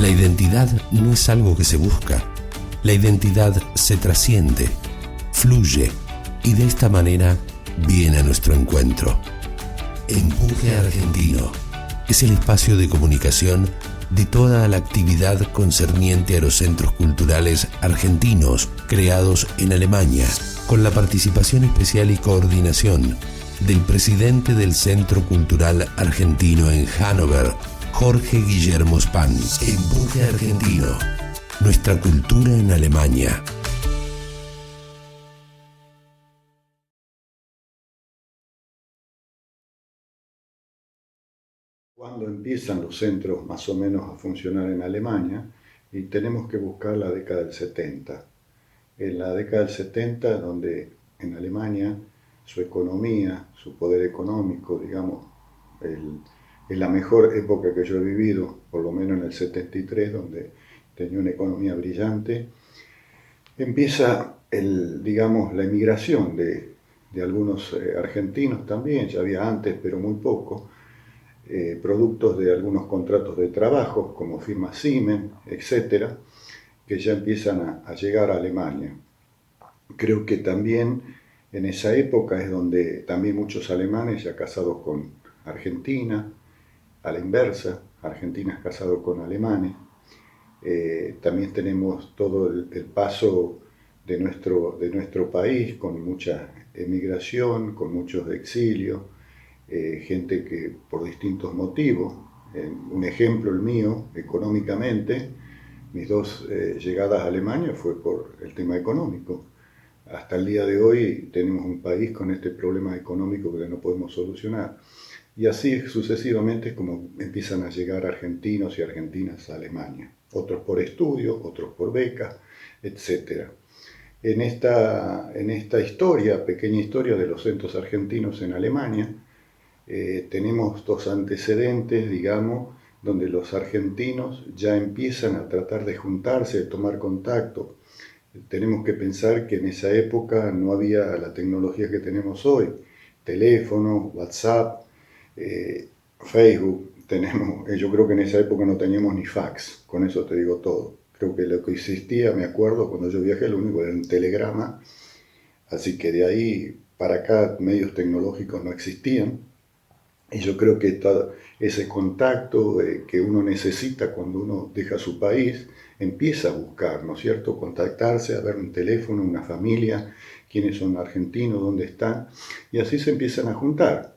La identidad no es algo que se busca. La identidad se trasciende, fluye y de esta manera viene a nuestro encuentro. Empuje Argentino es el espacio de comunicación de toda la actividad concerniente a los centros culturales argentinos creados en Alemania, con la participación especial y coordinación del presidente del Centro Cultural Argentino en Hannover, Jorge Guillermo Span. Empuje Argentino, nuestra cultura en Alemania. Cuando empiezan los centros más o menos a funcionar en Alemania, y tenemos que buscar la década del 70. En la década del 70, donde en Alemania su economía, su poder económico, digamos, es la mejor época que yo he vivido, por lo menos en el 73, donde tenía una economía brillante, empieza digamos, la emigración de algunos argentinos también, ya había antes, pero muy poco, productos de algunos contratos de trabajo, como firma Siemens, etcétera, que ya empiezan a llegar a Alemania. Creo que también en esa época es donde también muchos alemanes ya casados con Argentina, a la inversa, Argentina es casado con alemanes. También tenemos todo el paso de nuestro país con mucha emigración, con muchos exilios, gente que por distintos motivos, un ejemplo el mío, económicamente, mis dos llegadas a Alemania fue por el tema económico. Hasta el día de hoy tenemos un país con este problema económico que no podemos solucionar. Y así sucesivamente es como empiezan a llegar argentinos y argentinas a Alemania. Otros por estudio, otros por becas, etc. En esta historia, pequeña historia de los centros argentinos en Alemania, tenemos dos antecedentes, digamos, donde los argentinos ya empiezan a tratar de juntarse, de tomar contacto. Tenemos que pensar que en esa época no había la tecnología que tenemos hoy, teléfono, WhatsApp, Facebook, yo creo que en esa época no teníamos ni fax, con eso te digo todo. Creo que lo que existía, me acuerdo, cuando yo viajé, lo único era un telegrama, así que de ahí para acá medios tecnológicos no existían. Y yo creo que todo ese contacto que uno necesita cuando uno deja su país, empieza a buscar, ¿no es cierto? Contactarse, a ver un teléfono, una familia, quiénes son argentinos, dónde están, y así se empiezan a juntar.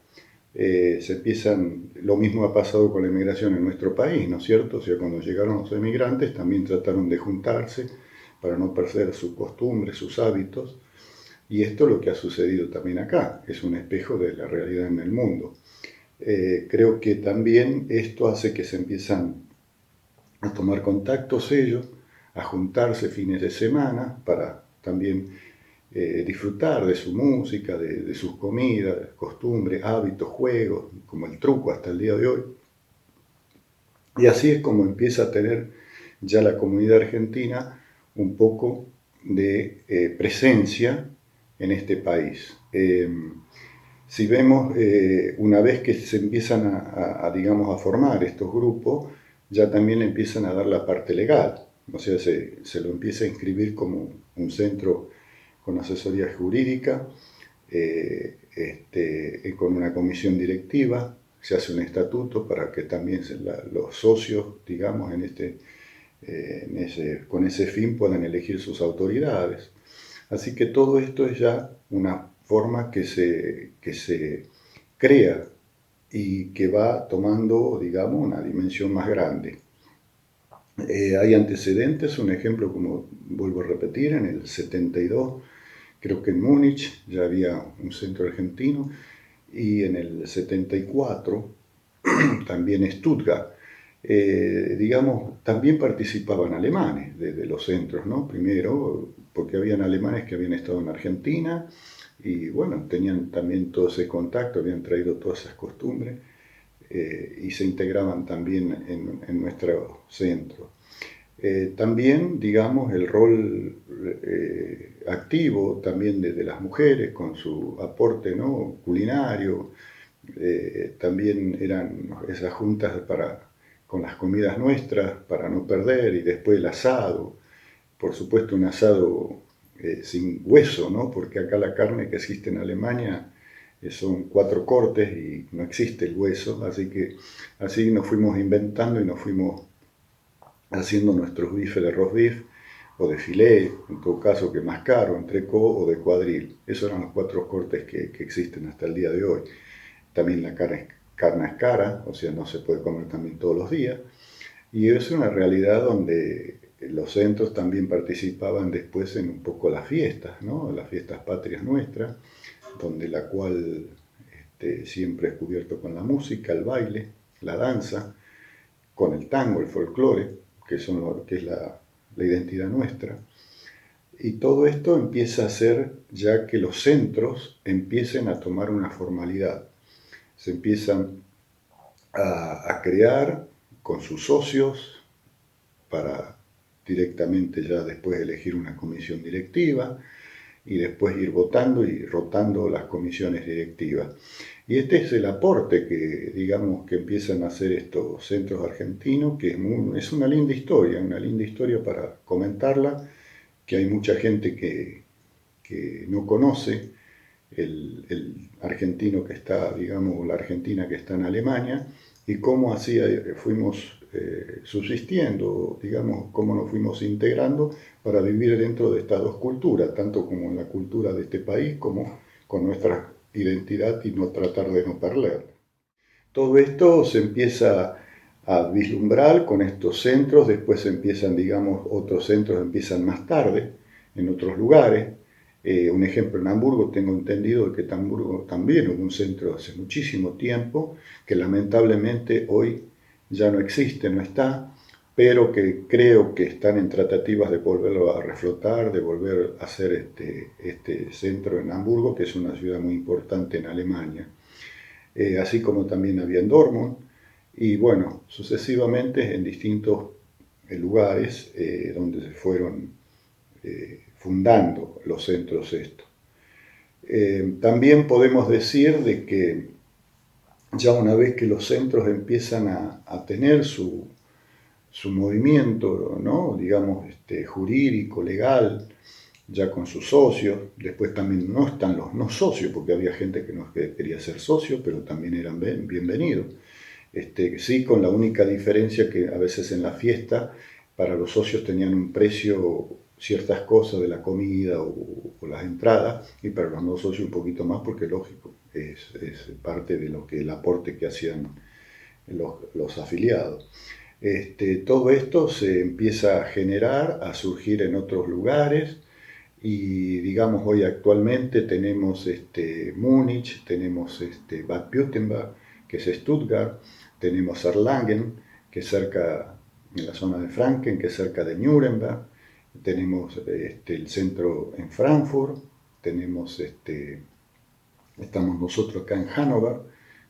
Lo mismo ha pasado con la emigración en nuestro país, ¿no es cierto? O sea, cuando llegaron los emigrantes también trataron de juntarse para no perder sus costumbres, sus hábitos, y esto es lo que ha sucedido también acá, es un espejo de la realidad en el mundo. Creo que también esto hace que se empiezan a tomar contactos ellos, a juntarse fines de semana para también disfrutar de su música, de sus comidas, costumbres, hábitos, juegos, como el truco hasta el día de hoy. Y así es como empieza a tener ya la comunidad argentina un poco de presencia en este país. Si vemos, una vez que se empiezan digamos, a formar estos grupos, ya también empiezan a dar la parte legal. O sea, se lo empieza a inscribir como un centro con asesoría jurídica, con una comisión directiva, se hace un estatuto para que también los socios, digamos, con ese fin puedan elegir sus autoridades. Así que todo esto es ya una forma que se crea y que va tomando, digamos, una dimensión más grande. Hay antecedentes, un ejemplo, como vuelvo a repetir, en el 72, creo que en Múnich ya había un centro argentino, y en el 74 también en Stuttgart. Digamos, también participaban alemanes desde los centros, ¿no? Primero, porque habían alemanes que habían estado en Argentina y, bueno, tenían también todo ese contacto, habían traído todas esas costumbres y se integraban también en nuestro centro. También, digamos, el rol activo también de las mujeres con su aporte, ¿no? Culinario. También eran esas juntas para con las comidas nuestras para no perder, y después el asado, por supuesto un asado sin hueso, ¿no? Porque acá la carne que existe en Alemania son 4 cortes y no existe el hueso, así que así nos fuimos inventando y nos fuimos haciendo nuestros bifes de roast beef o de filet, en todo caso que más caro, entrecot o de cuadril. Esos eran los 4 cortes que existen hasta el día de hoy. También la carne es cara, o sea, no se puede comer también todos los días. Y es una realidad donde los centros también participaban después en un poco las fiestas, ¿no? Las fiestas patrias nuestras, donde la cual siempre es cubierto con la música, el baile, la danza, con el tango, el folclore, que es la identidad nuestra. Y todo esto empieza a ser ya que los centros empiecen a tomar una formalidad. Se empiezan a crear con sus socios para directamente ya después elegir una comisión directiva y después ir votando y rotando las comisiones directivas. Y este es el aporte que, digamos, que empiezan a hacer estos centros argentinos, que es una linda historia para comentarla, que hay mucha gente que no conoce el argentino que está, digamos, la argentina que está en Alemania, y cómo así fuimos subsistiendo, digamos, cómo nos fuimos integrando para vivir dentro de estas 2 culturas, tanto como en la cultura de este país, como con nuestra identidad y no tratar de no perderla. Todo esto se empieza a vislumbrar con estos centros, después empiezan, digamos, otros centros empiezan más tarde, en otros lugares. Un ejemplo, en Hamburgo tengo entendido que en Hamburgo también hubo un centro hace muchísimo tiempo, que lamentablemente hoy ya no existe, no está, pero que creo que están en tratativas de volverlo a reflotar, de volver a hacer este centro en Hamburgo, que es una ciudad muy importante en Alemania. Así como también había en Dortmund, y bueno, sucesivamente en distintos lugares donde se fueron fundando los centros estos. También podemos decir de que ya una vez que los centros empiezan a tener su movimiento, ¿no? Digamos, jurídico, legal, ya con sus socios, después también no están los no socios, porque había gente que no quería ser socio, pero también eran bienvenidos. Sí, con la única diferencia que a veces en la fiesta, para los socios tenían un precio ciertas cosas de la comida o las entradas, y para los no socios un poquito más, porque lógico, es parte de lo que el aporte que hacían los afiliados. Todo esto se empieza a generar, a surgir en otros lugares, y digamos hoy actualmente tenemos Múnich, tenemos Bad Württemberg, que es Stuttgart, tenemos Erlangen, que es cerca, en la zona de Franken, que es cerca de Nuremberg, tenemos el centro en Frankfurt, tenemos estamos nosotros acá en Hannover,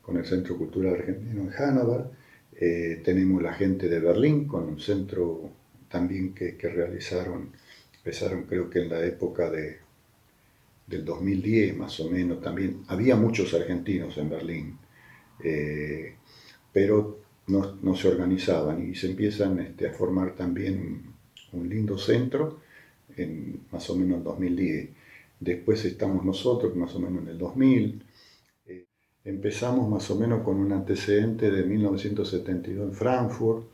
con el Centro Cultural Argentino en Hannover, tenemos la gente de Berlín, con un centro también que realizaron, empezaron creo que en la época del 2010 más o menos, también había muchos argentinos en Berlín, pero no se organizaban y se empiezan a formar también un lindo centro en más o menos en 2010. Después estamos nosotros, más o menos en el 2000. Empezamos más o menos con un antecedente de 1972 en Frankfurt,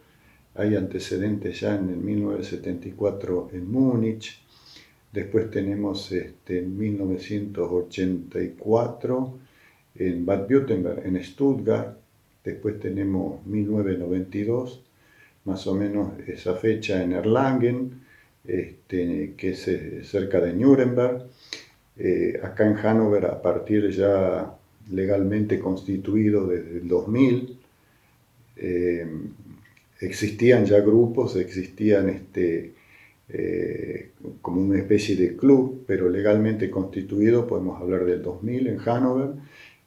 hay antecedentes ya en el 1974 en Múnich, después tenemos en 1984 en Bad Württemberg, en Stuttgart, después tenemos 1992, más o menos esa fecha en Erlangen, que es cerca de Nuremberg, acá en Hannover a partir ya legalmente constituido desde el 2000, existían ya grupos, existían como una especie de club, pero legalmente constituido, podemos hablar del 2000 en Hannover,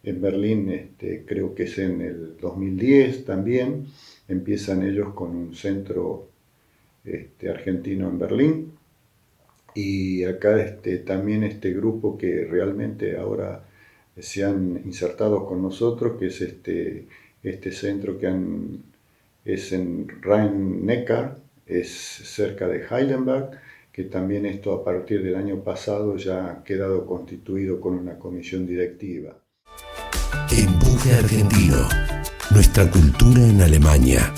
en Berlín creo que es en el 2010 también, empiezan ellos con un centro argentino en Berlín, y acá también este grupo que realmente ahora se han insertado con nosotros, que es este centro que han es en Rhein-Neckar, es cerca de Heidelberg, que también esto a partir del año pasado ya ha quedado constituido con una comisión directiva. Empuje Argentino, nuestra cultura en Alemania.